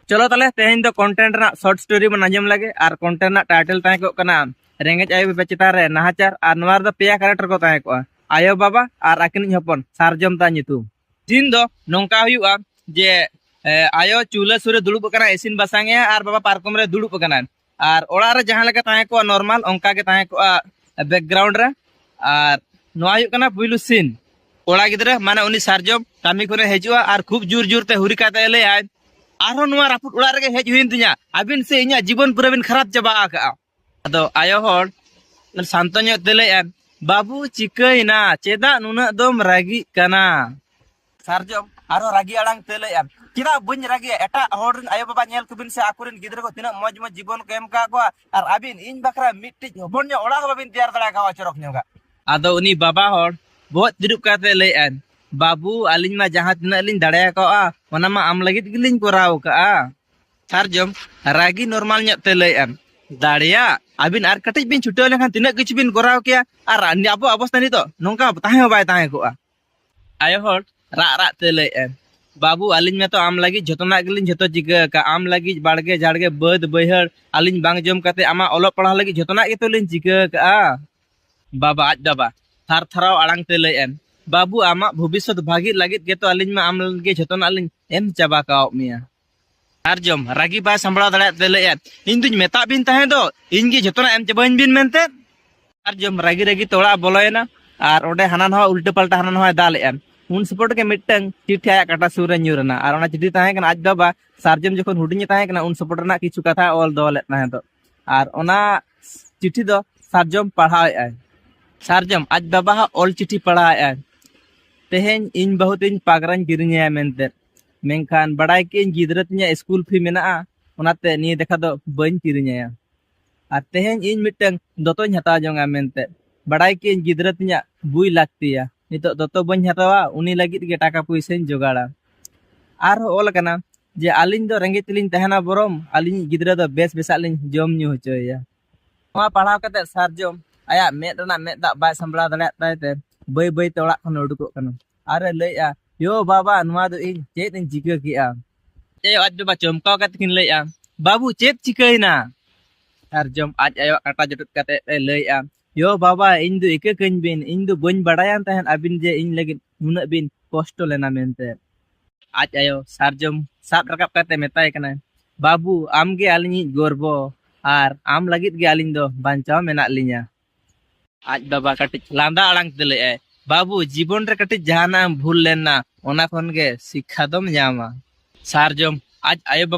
चलो ताले तेहेन दो कंटेंट ना शॉर्ट स्टोरी बन आजम लगे और कंटेंट ना टाइटल ताहे को कना रेंगेज आयो बाबा चितार रे नाहाचार और नवार दो पेया कैरेक्टर को ताहे को आयो बाबा और आकिन हपन सारजम ता ᱧᱩᱛᱩᱢ दिन दो नोंका हुआ जे आयो चूल्हा सुरे दुड़ुब कना इसिन बसांगे और बाबा पार्कम रे दुड़ुब कना और ओड़ा रे जहां लगे ताहे को नॉर्मल ओंका के ताहे को बैकग्राउंड रे और नोआ हुआ कना पुइलु सीन ओड़ा गिदरे माने उनी सारजम कामी करे हेजुआ और खूब जोर जोर ते हुरी काते ले आय आरो नुआ रापुट उड़ा रे हेज हुइन तिया अबिन से इኛ जीवन पूरा बिन खराब चबा का अदो आयो होड़ शांतन्य तेले बाबू चिकैना चेदा नुना दम रागी कना सारजम आरो रागी आड़ांग तेले चिदा बन रागी एटा होड़ आयो बाबा नेल कुबिन से आकुरिन गिदरे को तिना मौज मौज जीवन को एम का को और अबिन इन बकरा मिट्टी होबन ओड़ा बाबिन तैयार दड़ा का चरक न्योगा अदो उनी बाबा होड़ बहुत दिरुप काते ले बाबू अलिन मा जहां तना लिन दाड़या को ओना मा आम लगित गिलिन कोराव का सारजम रागी नॉर्मल न्य ते ले दाड़या अबिन आर कटिज बिन छुटो लेखान तिना किछ बिन कोराव किया आर अब अवस्था नि तो नोंका ताहे बाय ताहे को आयो होड़ रा रा ते ले बाबू अलिन में तो आम लगी जतना गिलिन जतो चिका का आम लगी बाड़गे झाड़गे बद बैहड़ अलिन बांग जम काते आमा ओलो पढ़ा लगी जतना के तो लिन चिका का बाबा आज बाबा थार थाराव आड़ांग ते ले बाबू आमा भविष्य भागी लगित के तो अलिन में आम लगे जतना अलिन एम चाबा का मिया सारजम रागी बा संभला दड़ा ते ले इन दुज मेता बिन ताहे दो इन गे जतना एम चाबाइन बिन मेनते सारजम रागी रागी तोड़ा बोलोयना और ओडे हानान हो उल्टे पलटा हानान हो दाल उन सपोर्ट के मिटंग चिठी आया काटा सुर न्यूरना और ओना चिठी ताहे कना आज बाबा सारजम जखन हुडिኝ ताहे कना उन सपोर्ट ना किछु कथा ऑल दोले ताहे दो और ओना चिठी दो सारजम पढ़ाए सारजम आज बाबा ऑल चिठी पढ़ाए तेहेन इन बहुत इन पागरान किरिñया मेनते मेनखान बड़ाई के इन गिदरा तिña स्कूल फी मेना ओनाते नि देखा दो बइन किरिñया और तेहेन इन मिटंग दोतोñ हता जोंगा मेनते बड़ाई के इन गिदरा तिña बुई लागतिया नितो दोतो बइन हतावा उनी लागित गे टाका पैसेन जोगाड़ा आर ओल कना जे आलिन दो रेंगे तिलिन तहना बरम आलिन गिदरा दो बेस बेसालिन जम न्यू होचोया वा पढ़ाव कते सारजम आया मेद रना मेद दा बाय संभला दड़ा तायते बई बई तोड़ा खन उडुको कना अरे लैया यो बाबा नुआ दो इन चेत इन चिका किया ए आज बाबा चमकाव कते किन लैया बाबू चेत चिकैना सारजम आज आयो काटा जटुत कते लैया यो बाबा इन दो एके कन बिन इन दो बन बड़ायान तहन अबिन जे इन लगिन नुना बिन कष्ट लेना मेनते आज आयो सारजम साब रकाब कते मेताय कना बाबू आमगे आलिनी गर्व और आम लगित गे आलिन दो बांचाव मेना लिया आज बाबा कटिज लांदा आड़ांग तेले बाबू जीवन रे कटिज जहाना भूल लेना ओना खन गे शिक्षा दम जामा सारजम आज आयो